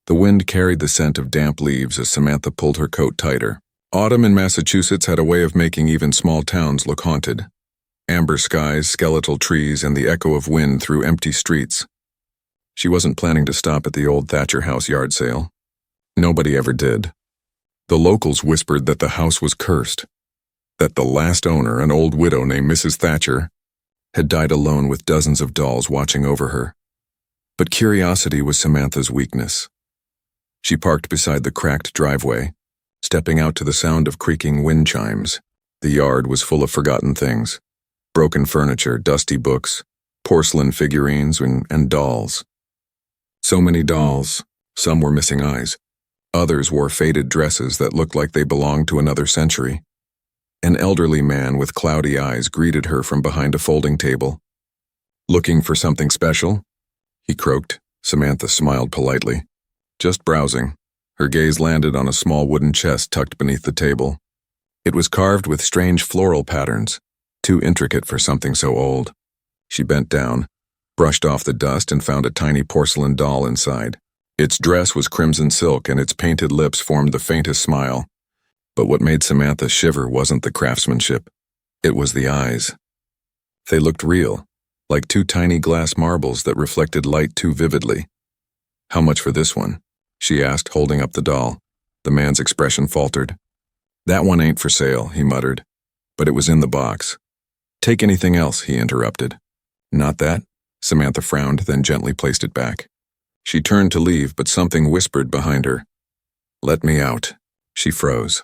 The wind carried the scent of damp leaves as Samantha pulled her coat tighter. Autumn in Massachusetts had a way of making even small towns look haunted. Amber skies, skeletal trees, and the echo of wind through empty streets. She wasn't planning to stop at the old Thatcher house yard sale. Nobody ever did. The locals whispered that the house was cursed, that the last owner, an old widow named Mrs. Thatcher, had died alone with dozens of dolls watching over her. But curiosity was Samantha's weakness. She parked beside the cracked driveway, stepping out to the sound of creaking wind chimes. The yard was full of forgotten things: broken furniture, dusty books, porcelain figurines, and dolls. So many dolls. Some were missing eyes. Others wore faded dresses that looked like they belonged to another century. An elderly man with cloudy eyes greeted her from behind a folding table. "Looking for something special?" he croaked. Samantha smiled politely. "Just browsing." Her gaze landed on a small wooden chest tucked beneath the table. It was carved with strange floral patterns, too intricate for something so old. She bent down, brushed off the dust, and found a tiny porcelain doll inside. Its dress was crimson silk, and its painted lips formed the faintest smile. But what made Samantha shiver wasn't the craftsmanship. It was the eyes. They looked real, like two tiny glass marbles that reflected light too vividly. "How much for this one?" she asked, holding up the doll. The man's expression faltered. "That one ain't for sale," he muttered, "but it was in the box." "Take anything else," he interrupted. "Not that?" Samantha frowned, then gently placed it back. She turned to leave, but something whispered behind her. "Let me out." She froze.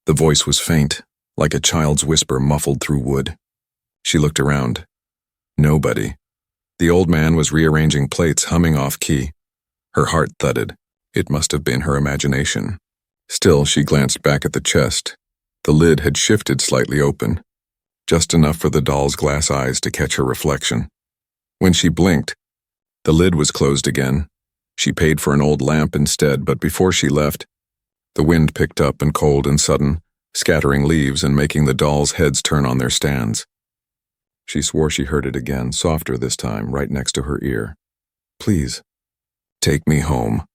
The voice was faint, like a child's whisper muffled through wood. She looked around. Nobody. The old man was rearranging plates, humming off-key. Her heart thudded. It must have been her imagination. Still, she glanced back at the chest. The lid had shifted slightly open, just enough for the doll's glass eyes to catch her reflection. When she blinked, the lid was closed again. She paid for an old lamp instead, but before she left, the wind picked up and cold and sudden, scattering leaves and making the dolls' heads turn on their stands. She swore she heard it again, softer this time, right next to her ear. "Please, take me home."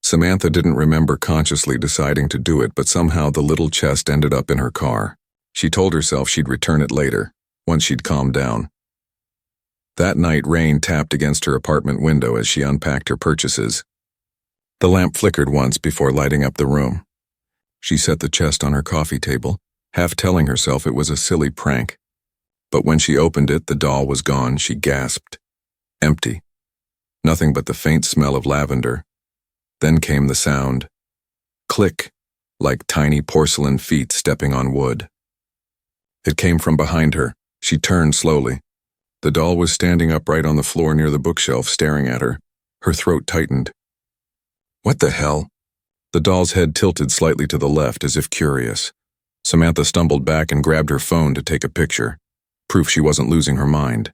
Samantha didn't remember consciously deciding to do it, but somehow the little chest ended up in her car. She told herself she'd return it later, once she'd calmed down. That night, rain tapped against her apartment window as she unpacked her purchases. The lamp flickered once before lighting up the room. She set the chest on her coffee table, half telling herself it was a silly prank. But when she opened it, the doll was gone. She gasped. Empty. Nothing but the faint smell of lavender. Then came the sound. Click, like tiny porcelain feet stepping on wood. It came from behind her. She turned slowly. The doll was standing upright on the floor near the bookshelf, staring at her. Her throat tightened. "What the hell?" The doll's head tilted slightly to the left, as if curious. Samantha stumbled back and grabbed her phone to take a picture, proof she wasn't losing her mind.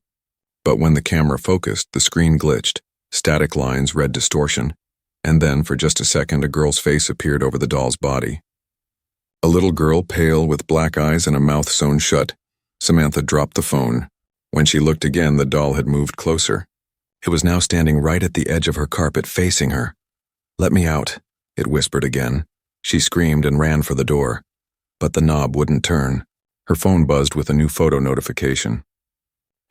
But when the camera focused, the screen glitched, static lines, red distortion, and then, for just a second, a girl's face appeared over the doll's body. A little girl, pale, with black eyes and a mouth sewn shut. Samantha dropped the phone. When she looked again, the doll had moved closer. It was now standing right at the edge of her carpet, facing her. "Let me out," it whispered again. She screamed and ran for the door. But the knob wouldn't turn. Her phone buzzed with a new photo notification.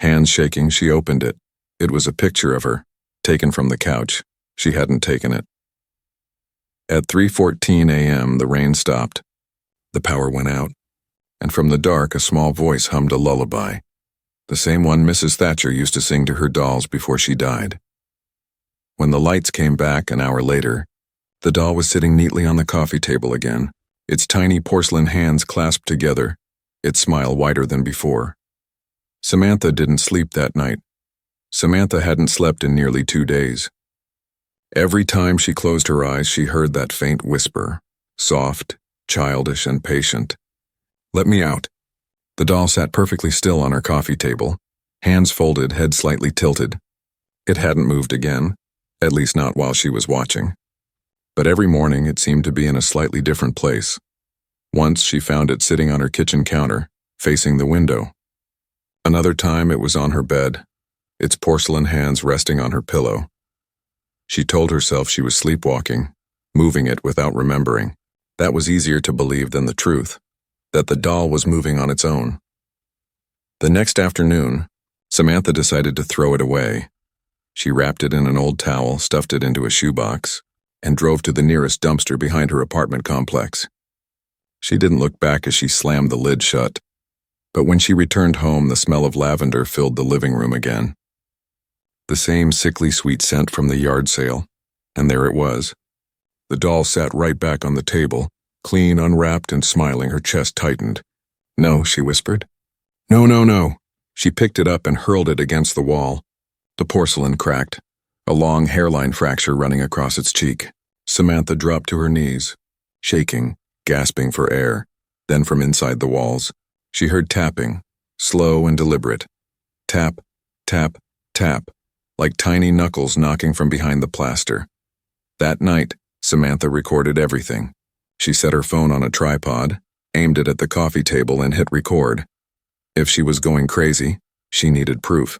Hands shaking, she opened it. It was a picture of her, taken from the couch. She hadn't taken it. At 3:14 a.m., the rain stopped. The power went out, and from the dark, a small voice hummed a lullaby, the same one Mrs. Thatcher used to sing to her dolls before she died. When the lights came back an hour later, the doll was sitting neatly on the coffee table again, its tiny porcelain hands clasped together, its smile wider than before. Samantha didn't sleep that night. Samantha hadn't slept in nearly 2 days. Every time she closed her eyes, she heard that faint whisper, soft, childish, and patient. "Let me out." The doll sat perfectly still on her coffee table, hands folded, head slightly tilted. It hadn't moved again, at least not while she was watching. But every morning it seemed to be in a slightly different place. Once she found it sitting on her kitchen counter, facing the window. Another time it was on her bed, its porcelain hands resting on her pillow. She told herself she was sleepwalking, moving it without remembering. That was easier to believe than the truth, that the doll was moving on its own. The next afternoon, Samantha decided to throw it away. She wrapped it in an old towel, stuffed it into a shoebox, and drove to the nearest dumpster behind her apartment complex. She didn't look back as she slammed the lid shut, but when she returned home, the smell of lavender filled the living room again. The same sickly sweet scent from the yard sale, and there it was. The doll sat right back on the table, clean, unwrapped, and smiling, her chest tightened. "No," she whispered. "No, no, no." She picked it up and hurled it against the wall. The porcelain cracked, a long hairline fracture running across its cheek. Samantha dropped to her knees, shaking, gasping for air. Then from inside the walls, she heard tapping, slow and deliberate. Tap, tap, tap, like tiny knuckles knocking from behind the plaster. That night, Samantha recorded everything. She set her phone on a tripod, aimed it at the coffee table, and hit record. If she was going crazy, she needed proof.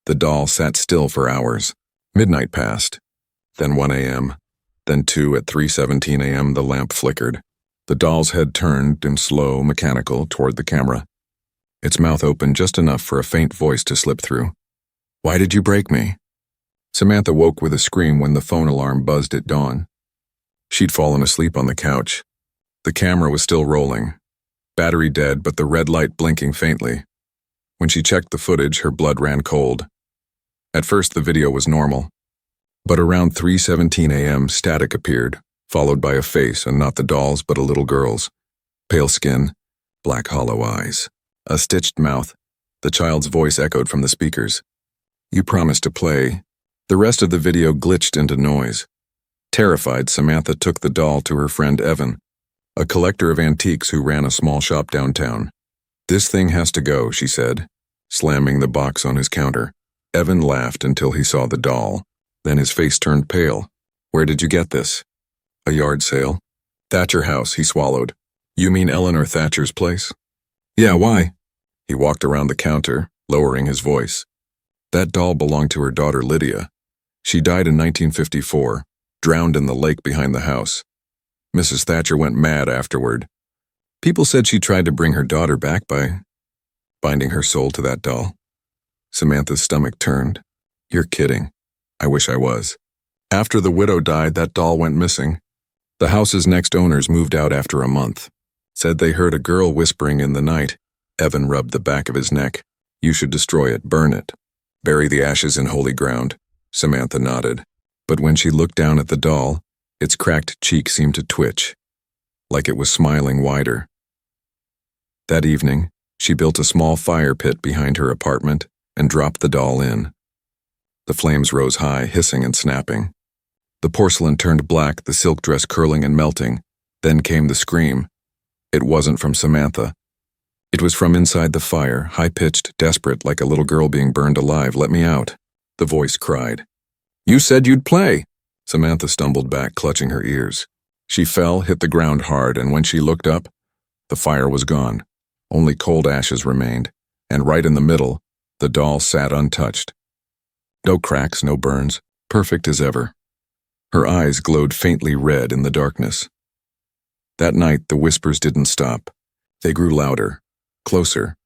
The doll sat still for hours. Midnight passed, then 1 a.m., then 2 at 3:17 a.m. The lamp flickered. The doll's head turned in slow, mechanical, toward the camera. Its mouth opened just enough for a faint voice to slip through. "Why did you break me?" Samantha woke with a scream when the phone alarm buzzed at dawn. She'd fallen asleep on the couch. The camera was still rolling. Battery dead, but the red light blinking faintly. When she checked the footage, her blood ran cold. At first, the video was normal. But around 3:17 a.m., static appeared, followed by a face, and not the doll's, but a little girl's. Pale skin, black hollow eyes, a stitched mouth. The child's voice echoed from the speakers. "You promised to play." The rest of the video glitched into noise. Terrified, Samantha took the doll to her friend Evan, a collector of antiques who ran a small shop downtown. "This thing has to go," she said, slamming the box on his counter. Evan laughed until he saw the doll. Then his face turned pale. "Where did you get this?" "A yard sale." "Thatcher House," he swallowed. "You mean Eleanor Thatcher's place?" "Yeah, why?" He walked around the counter, lowering his voice. "That doll belonged to her daughter Lydia. She died in 1954, drowned in the lake behind the house. Mrs. Thatcher went mad afterward. People said she tried to bring her daughter back by binding her soul to that doll." Samantha's stomach turned. "You're kidding." "I wish I was." After the widow died, that doll went missing. The house's next owners moved out after a month. Said they heard a girl whispering in the night. Evan rubbed the back of his neck. "You should destroy it, burn it. Bury the ashes in holy ground." Samantha nodded. But when she looked down at the doll, its cracked cheek seemed to twitch, like it was smiling wider. That evening, she built a small fire pit behind her apartment and dropped the doll in. The flames rose high, hissing and snapping. The porcelain turned black, the silk dress curling and melting. Then came the scream. It wasn't from Samantha. It was from inside the fire, high-pitched, desperate, like a little girl being burned alive. "Let me out," the voice cried. "You said you'd play." Samantha stumbled back, clutching her ears. She fell, hit the ground hard, and when she looked up, the fire was gone. Only cold ashes remained, and right in the middle, the doll sat untouched. No cracks, no burns, perfect as ever. Her eyes glowed faintly red in the darkness. That night, the whispers didn't stop. They grew louder, closer.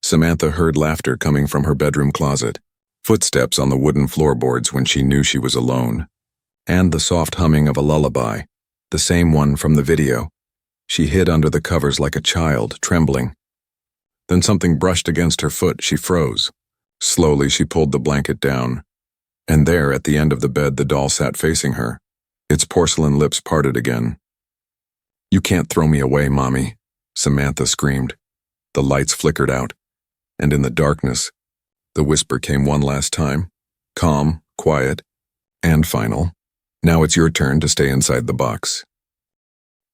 Samantha heard laughter coming from her bedroom closet, footsteps on the wooden floorboards when she knew she was alone, and the soft humming of a lullaby, the same one from the video. She hid under the covers like a child, trembling. Then something brushed against her foot. She froze. Slowly, she pulled the blanket down. And there, at the end of the bed, the doll sat facing her. Its porcelain lips parted again. "You can't throw me away, Mommy," Samantha screamed. The lights flickered out, and in the darkness, the whisper came one last time, calm, quiet, and final. "Now it's your turn to stay inside the box."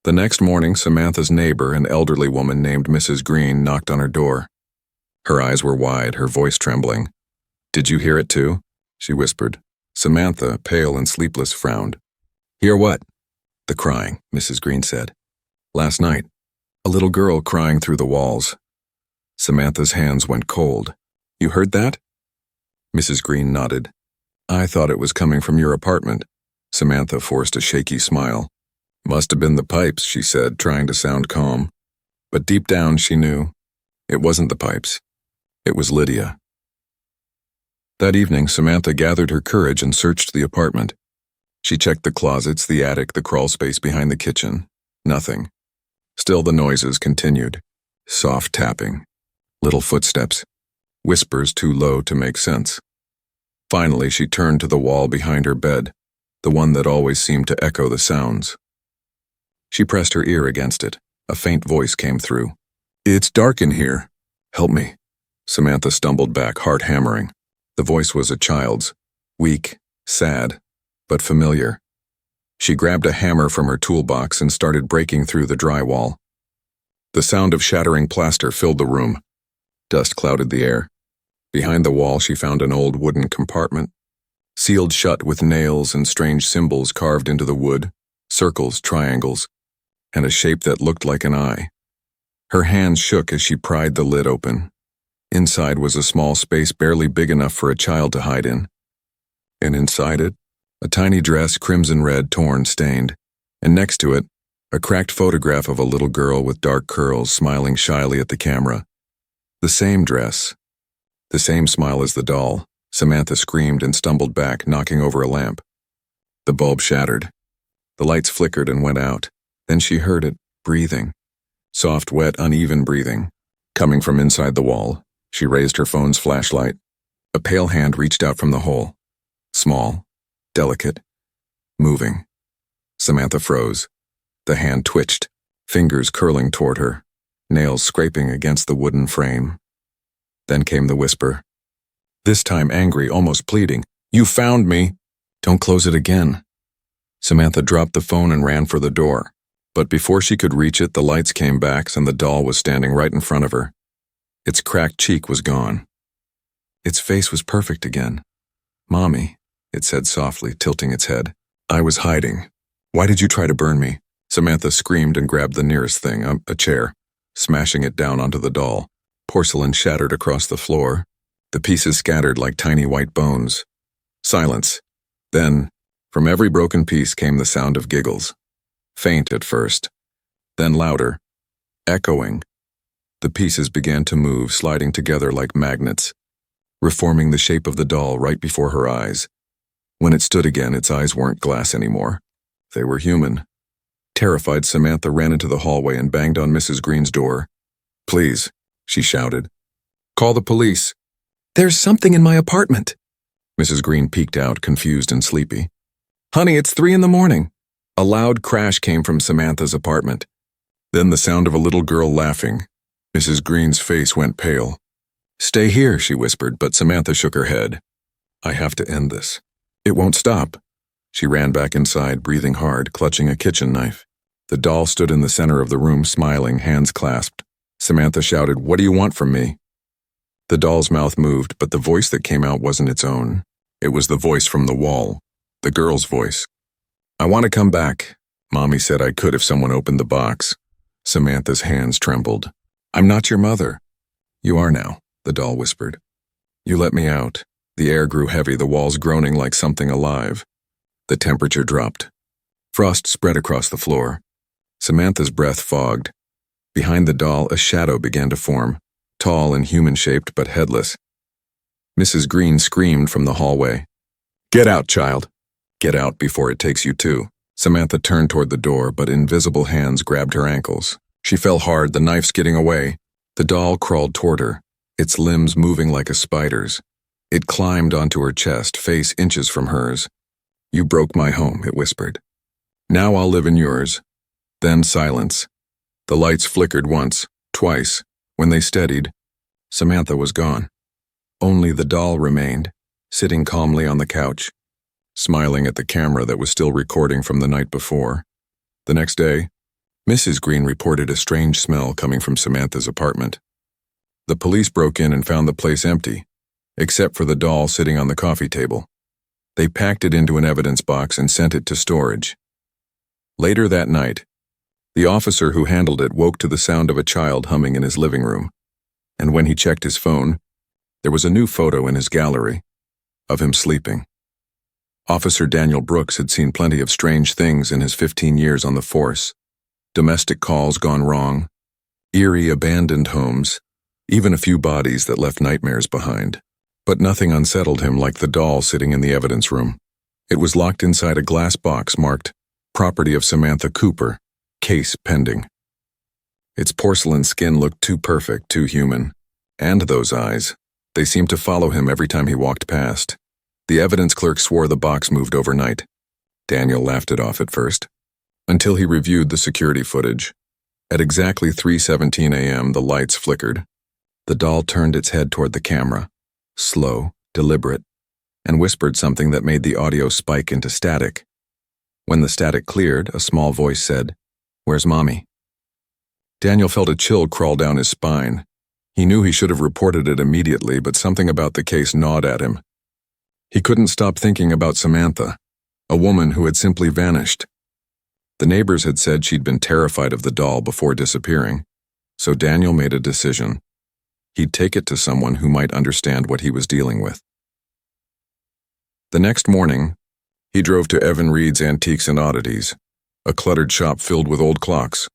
The next morning, Samantha's neighbor, an elderly woman named Mrs. Green, knocked on her door. Her eyes were wide, her voice trembling. "Did you hear it too?" she whispered. Samantha, pale and sleepless, frowned. "Hear what?" "The crying," Mrs. Green said. "Last night, a little girl crying through the walls." Samantha's hands went cold. "You heard that?" Mrs. Green nodded. I thought it was coming from your apartment. Samantha forced a shaky smile. Must have been the pipes, she said, trying to sound calm. But deep down she knew. It wasn't the pipes. It was Lydia. That evening, Samantha gathered her courage and searched the apartment. She checked the closets, the attic, the crawl space behind the kitchen. Nothing. Still the noises continued. Soft tapping. Little footsteps. Whispers too low to make sense. Finally, she turned to the wall behind her bed, the one that always seemed to echo the sounds. She pressed her ear against it. A faint voice came through. It's dark in here. Help me. Samantha stumbled back, heart hammering. The voice was a child's. Weak, sad, but familiar. She grabbed a hammer from her toolbox and started breaking through the drywall. The sound of shattering plaster filled the room. Dust clouded the air. Behind the wall, she found an old wooden compartment, sealed shut with nails and strange symbols carved into the wood, circles, triangles, and a shape that looked like an eye. Her hands shook as she pried the lid open. Inside was a small space barely big enough for a child to hide in. And inside it, a tiny dress, crimson red, torn, stained, and next to it, a cracked photograph of a little girl with dark curls smiling shyly at the camera. The same dress. The same smile as the doll. Samantha screamed and stumbled back, knocking over a lamp. The bulb shattered. The lights flickered and went out. Then she heard it, breathing. Soft, wet, uneven breathing. Coming from inside the wall, she raised her phone's flashlight. A pale hand reached out from the hole. Small, delicate, moving. Samantha froze. The hand twitched, fingers curling toward her, nails scraping against the wooden frame. Then came the whisper. This time angry, almost pleading. You found me. Don't close it again. Samantha dropped the phone and ran for the door. But before she could reach it, the lights came back and the doll was standing right in front of her. Its cracked cheek was gone. Its face was perfect again. Mommy, it said softly, tilting its head. I was hiding. Why did you try to burn me? Samantha screamed and grabbed the nearest thing, a chair, smashing it down onto the doll. Porcelain shattered across the floor. The pieces scattered like tiny white bones. Silence. Then, from every broken piece came the sound of giggles. Faint at first, then louder, echoing. The pieces began to move, sliding together like magnets, reforming the shape of the doll right before her eyes. When it stood again, its eyes weren't glass anymore. They were human. Terrified, Samantha ran into the hallway and banged on Mrs. Green's door. Please, she shouted. Call the police. There's something in my apartment. Mrs. Green peeked out, confused and sleepy. Honey, it's 3 a.m. A loud crash came from Samantha's apartment. Then the sound of a little girl laughing. Mrs. Green's face went pale. Stay here, she whispered, but Samantha shook her head. I have to end this. It won't stop. She ran back inside, breathing hard, clutching a kitchen knife. The doll stood in the center of the room, smiling, hands clasped. Samantha shouted, What do you want from me? The doll's mouth moved, but the voice that came out wasn't its own. It was the voice from the wall, the girl's voice. I want to come back. Mommy said I could if someone opened the box. Samantha's hands trembled. I'm not your mother. You are now, the doll whispered. You let me out. The air grew heavy, the walls groaning like something alive. The temperature dropped. Frost spread across the floor. Samantha's breath fogged. Behind the doll, a shadow began to form, tall and human-shaped but headless. Mrs. Green screamed from the hallway. Get out, child. Get out before it takes you too. Samantha turned toward the door, but invisible hands grabbed her ankles. She fell hard, the knife skidding away. The doll crawled toward her, its limbs moving like a spider's. It climbed onto her chest, face inches from hers. You broke my home, it whispered. Now I'll live in yours. Then silence. The lights flickered once, twice. When they steadied, Samantha was gone. Only the doll remained, sitting calmly on the couch, smiling at the camera that was still recording from the night before. The next day, Mrs. Green reported a strange smell coming from Samantha's apartment. The police broke in and found the place empty, except for the doll sitting on the coffee table. They packed it into an evidence box and sent it to storage. Later that night, the officer who handled it woke to the sound of a child humming in his living room, and when he checked his phone, there was a new photo in his gallery of him sleeping. Officer Daniel Brooks had seen plenty of strange things in his 15 years on the force. Domestic calls gone wrong, eerie abandoned homes, even a few bodies that left nightmares behind. But nothing unsettled him like the doll sitting in the evidence room. It was locked inside a glass box marked, "Property of Samantha Cooper, case pending." Its porcelain skin looked too perfect, too human. And those eyes, they seemed to follow him every time he walked past. The evidence clerk swore the box moved overnight. Daniel laughed it off at first, until he reviewed the security footage. At exactly 3:17 a.m., the lights flickered. The doll turned its head toward the camera, slow, deliberate, and whispered something that made the audio spike into static. When the static cleared, a small voice said, "Where's Mommy?" Daniel felt a chill crawl down his spine. He knew he should have reported it immediately, but something about the case gnawed at him. He couldn't stop thinking about Samantha, a woman who had simply vanished. The neighbors had said she'd been terrified of the doll before disappearing, so Daniel made a decision. He'd take it to someone who might understand what he was dealing with. The next morning, he drove to Evan Reed's Antiques and Oddities, a cluttered shop filled with old clocks,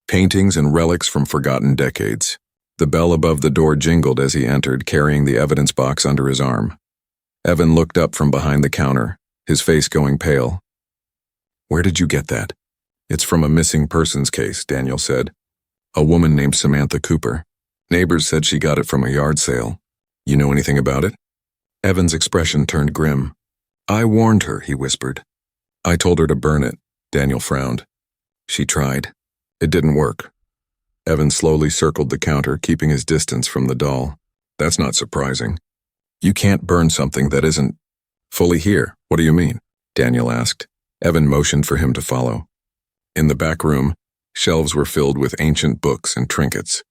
paintings and relics from forgotten decades. The bell above the door jingled as he entered, carrying the evidence box under his arm. Evan looked up from behind the counter, his face going pale. "Where did you get that?" "It's from a missing persons case," Daniel said. "A woman named Samantha Cooper. Neighbors said she got it from a yard sale. You know anything about it?" Evan's expression turned grim. "I warned her," he whispered. "I told her to burn it." Daniel frowned. "She tried. It didn't work." Evan slowly circled the counter, keeping his distance from the doll. "That's not surprising. You can't burn something that isn't fully here." "What do you mean?" Daniel asked. Evan motioned for him to follow. In the back room, shelves were filled with ancient books and trinkets.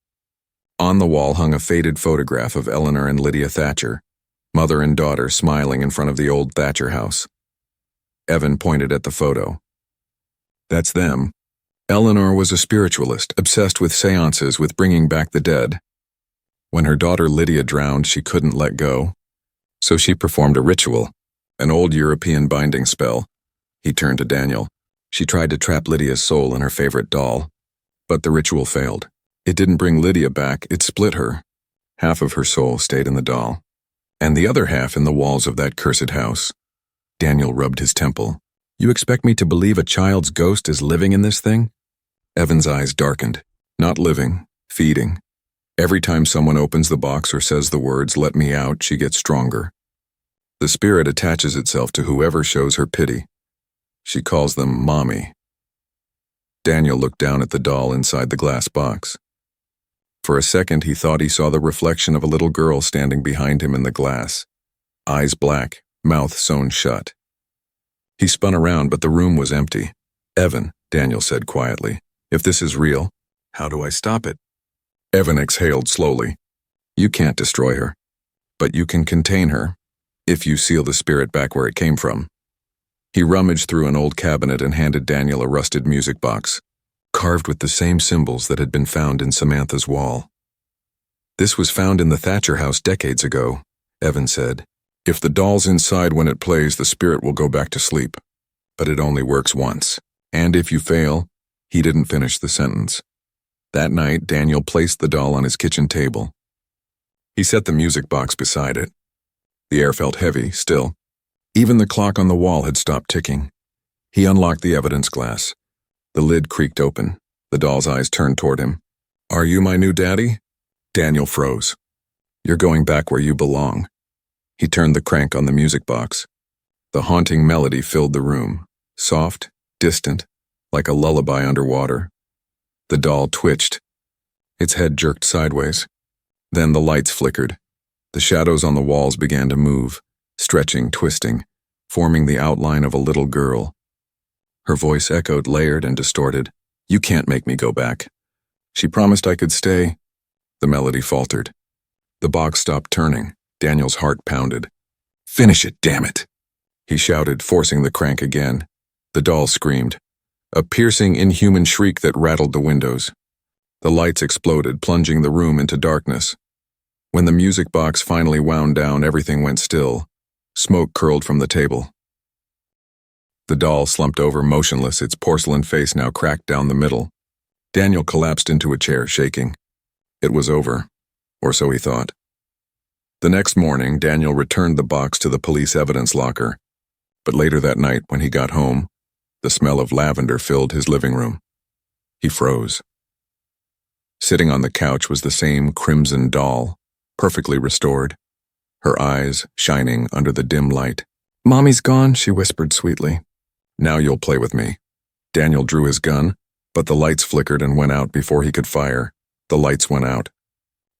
On the wall hung a faded photograph of Eleanor and Lydia Thatcher, mother and daughter smiling in front of the old Thatcher house. Evan pointed at the photo. "That's them." Eleanor was a spiritualist, obsessed with seances, with bringing back the dead. When her daughter Lydia drowned, she couldn't let go, so she performed a ritual, an old European binding spell. He turned to Daniel. She tried to trap Lydia's soul in her favorite doll, but the ritual failed. It didn't bring Lydia back, it split her. Half of her soul stayed in the doll, and the other half in the walls of that cursed house. Daniel rubbed his temple. "You expect me to believe a child's ghost is living in this thing?" Evan's eyes darkened. "Not living, feeding. Every time someone opens the box or says the words, 'Let me out,' she gets stronger. The spirit attaches itself to whoever shows her pity. She calls them Mommy." Daniel looked down at the doll inside the glass box. For a second, he thought he saw the reflection of a little girl standing behind him in the glass, eyes black, mouth sewn shut. He spun around, but the room was empty. "Evan," Daniel said quietly, "if this is real, how do I stop it?" Evan exhaled slowly. "You can't destroy her, but you can contain her, if you seal the spirit back where it came from." He rummaged through an old cabinet and handed Daniel a rusted music box, carved with the same symbols that had been found in Samantha's wall. "This was found in the Thatcher house decades ago," Evan said. "If the doll's inside when it plays, the spirit will go back to sleep. But it only works once. And if you fail..." He didn't finish the sentence. That night, Daniel placed the doll on his kitchen table. He set the music box beside it. The air felt heavy, still. Even the clock on the wall had stopped ticking. He unlocked the evidence glass. The lid creaked open. The doll's eyes turned toward him. "Are you my new daddy?" Daniel froze. "You're going back where you belong." He turned the crank on the music box. The haunting melody filled the room, soft, distant, like a lullaby underwater. The doll twitched. Its head jerked sideways. Then the lights flickered. The shadows on the walls began to move, stretching, twisting, forming the outline of a little girl. Her voice echoed, layered and distorted. "You can't make me go back." "She promised I could stay." The melody faltered. The box stopped turning. Daniel's heart pounded. "Finish it, damn it!" he shouted, forcing the crank again. The doll screamed, a piercing, inhuman shriek that rattled the windows. The lights exploded, plunging the room into darkness. When the music box finally wound down, everything went still. Smoke curled from the table. The doll slumped over motionless, its porcelain face now cracked down the middle. Daniel collapsed into a chair, shaking. It was over, or so he thought. The next morning, Daniel returned the box to the police evidence locker. But later that night, when he got home, the smell of lavender filled his living room. He froze. Sitting on the couch was the same crimson doll, perfectly restored, her eyes shining under the dim light. "Mommy's gone," she whispered sweetly. "Now you'll play with me." Daniel drew his gun, but the lights flickered and went out before he could fire. The lights went out.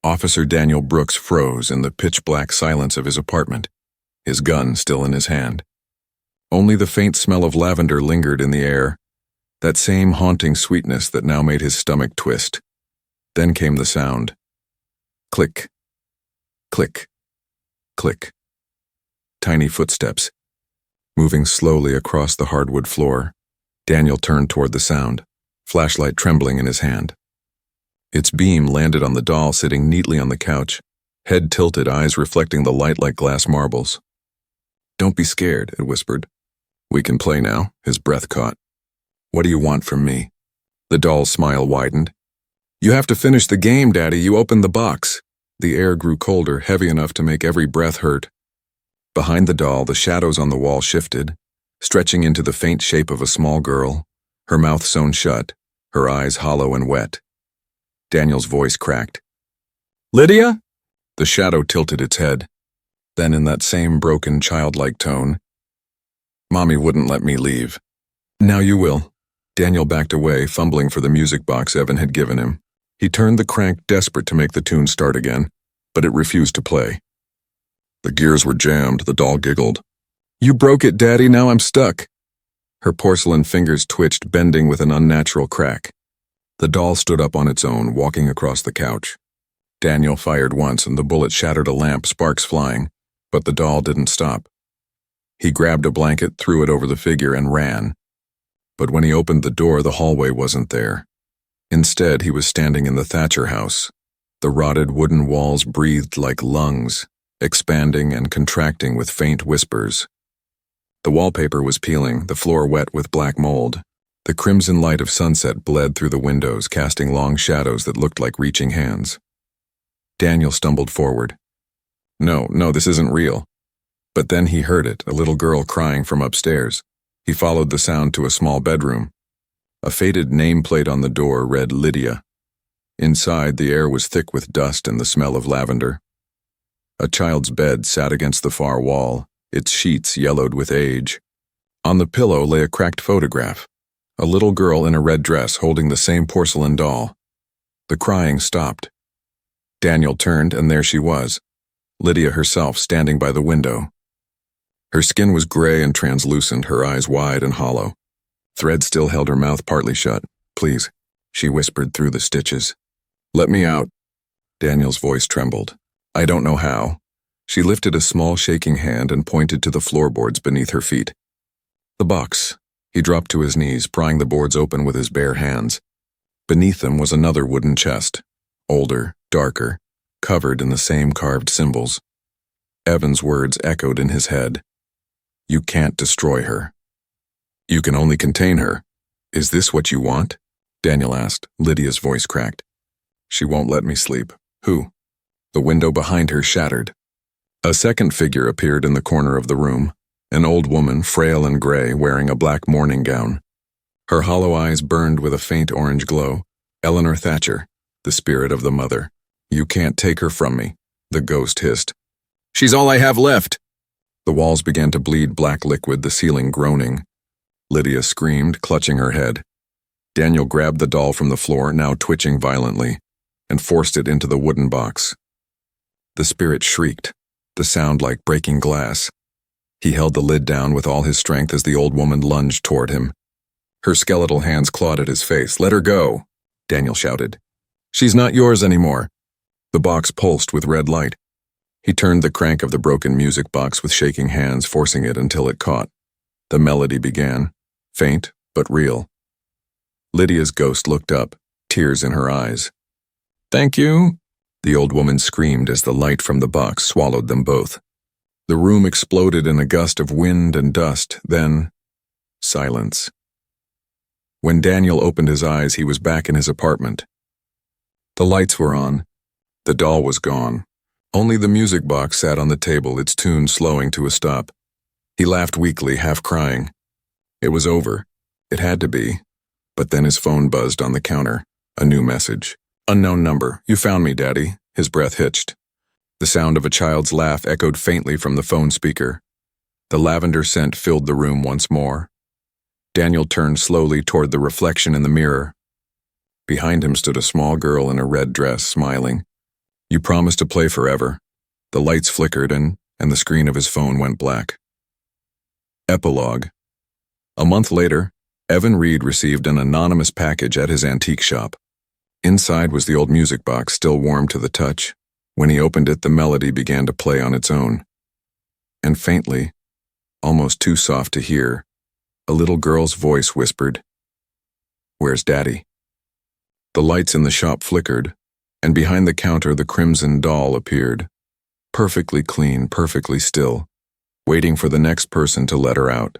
Officer Daniel Brooks froze in the pitch-black silence of his apartment, his gun still in his hand. Only the faint smell of lavender lingered in the air, that same haunting sweetness that now made his stomach twist. Then came the sound. Click, click, click. Tiny footsteps, moving slowly across the hardwood floor. Daniel turned toward the sound, flashlight trembling in his hand. Its beam landed on the doll sitting neatly on the couch, head tilted, eyes reflecting the light like glass marbles. "Don't be scared," it whispered. "We can play now," his breath caught. "What do you want from me?" The doll's smile widened. "You have to finish the game, Daddy. You opened the box." The air grew colder, heavy enough to make every breath hurt. Behind the doll, the shadows on the wall shifted, stretching into the faint shape of a small girl, her mouth sewn shut, her eyes hollow and wet. Daniel's voice cracked. "Lydia?" The shadow tilted its head. Then in that same broken, childlike tone, "Mommy wouldn't let me leave." "Now you will." Daniel backed away, fumbling for the music box Evan had given him. He turned the crank, desperate to make the tune start again, but it refused to play. The gears were jammed, the doll giggled. "You broke it, Daddy, now I'm stuck." Her porcelain fingers twitched, bending with an unnatural crack. The doll stood up on its own, walking across the couch. Daniel fired once, and the bullet shattered a lamp, sparks flying, but the doll didn't stop. He grabbed a blanket, threw it over the figure, and ran. But when he opened the door, the hallway wasn't there. Instead, he was standing in the Thatcher house. The rotted wooden walls breathed like lungs, expanding and contracting with faint whispers. The wallpaper was peeling, the floor wet with black mold. The crimson light of sunset bled through the windows, casting long shadows that looked like reaching hands. Daniel stumbled forward. No, this isn't real." But then he heard it, a little girl crying from upstairs. He followed the sound to a small bedroom. A faded nameplate on the door read Lydia. Inside, the air was thick with dust and the smell of lavender. A child's bed sat against the far wall, its sheets yellowed with age. On the pillow lay a cracked photograph. A little girl in a red dress holding the same porcelain doll. The crying stopped. Daniel turned, and there she was, Lydia herself, standing by the window. Her skin was gray and translucent, her eyes wide and hollow. Thread still held her mouth partly shut. "Please," she whispered through the stitches. "Let me out." Daniel's voice trembled. "I don't know how." She lifted a small shaking hand and pointed to the floorboards beneath her feet. "The box." He dropped to his knees, prying the boards open with his bare hands. Beneath them was another wooden chest, older, darker, covered in the same carved symbols. Evan's words echoed in his head. "You can't destroy her. You can only contain her. Is this what you want?" Daniel asked. Lydia's voice cracked. "She won't let me sleep." "Who?" The window behind her shattered. A second figure appeared in the corner of the room, an old woman, frail and gray, wearing a black morning gown. Her hollow eyes burned with a faint orange glow. Eleanor Thatcher, the spirit of the mother. "You can't take her from me," the ghost hissed. "She's all I have left." The walls began to bleed black liquid, the ceiling groaning. Lydia screamed, clutching her head. Daniel grabbed the doll from the floor, now twitching violently, and forced it into the wooden box. The spirit shrieked, the sound like breaking glass. He held the lid down with all his strength as the old woman lunged toward him. Her skeletal hands clawed at his face. "Let her go," Daniel shouted. "She's not yours anymore." The box pulsed with red light. He turned the crank of the broken music box with shaking hands, forcing it until it caught. The melody began, faint but real. Lydia's ghost looked up, tears in her eyes. "Thank you," the old woman screamed as the light from the box swallowed them both. The room exploded in a gust of wind and dust, then Silence. When Daniel opened his eyes, he was back in his apartment. The lights were on. The doll was gone. Only the music box sat on the table, its tune slowing to a stop. He laughed weakly, half crying. It was over. It had to be. But then his phone buzzed on the counter. A new message. Unknown number. You found me, Daddy. His breath hitched. The sound of a child's laugh echoed faintly from the phone speaker. The lavender scent filled the room once more. Daniel turned slowly toward the reflection in the mirror. Behind him stood a small girl in a red dress, smiling. You promised to play forever. The lights flickered and the screen of his phone went black. Epilogue. A month later, Evan Reed received an anonymous package at his antique shop. Inside was the old music box, still warm to the touch. When he opened it, the melody began to play on its own. And faintly, almost too soft to hear, a little girl's voice whispered, "Where's Daddy?" The lights in the shop flickered, and behind the counter the crimson doll appeared, perfectly clean, perfectly still, waiting for the next person to let her out.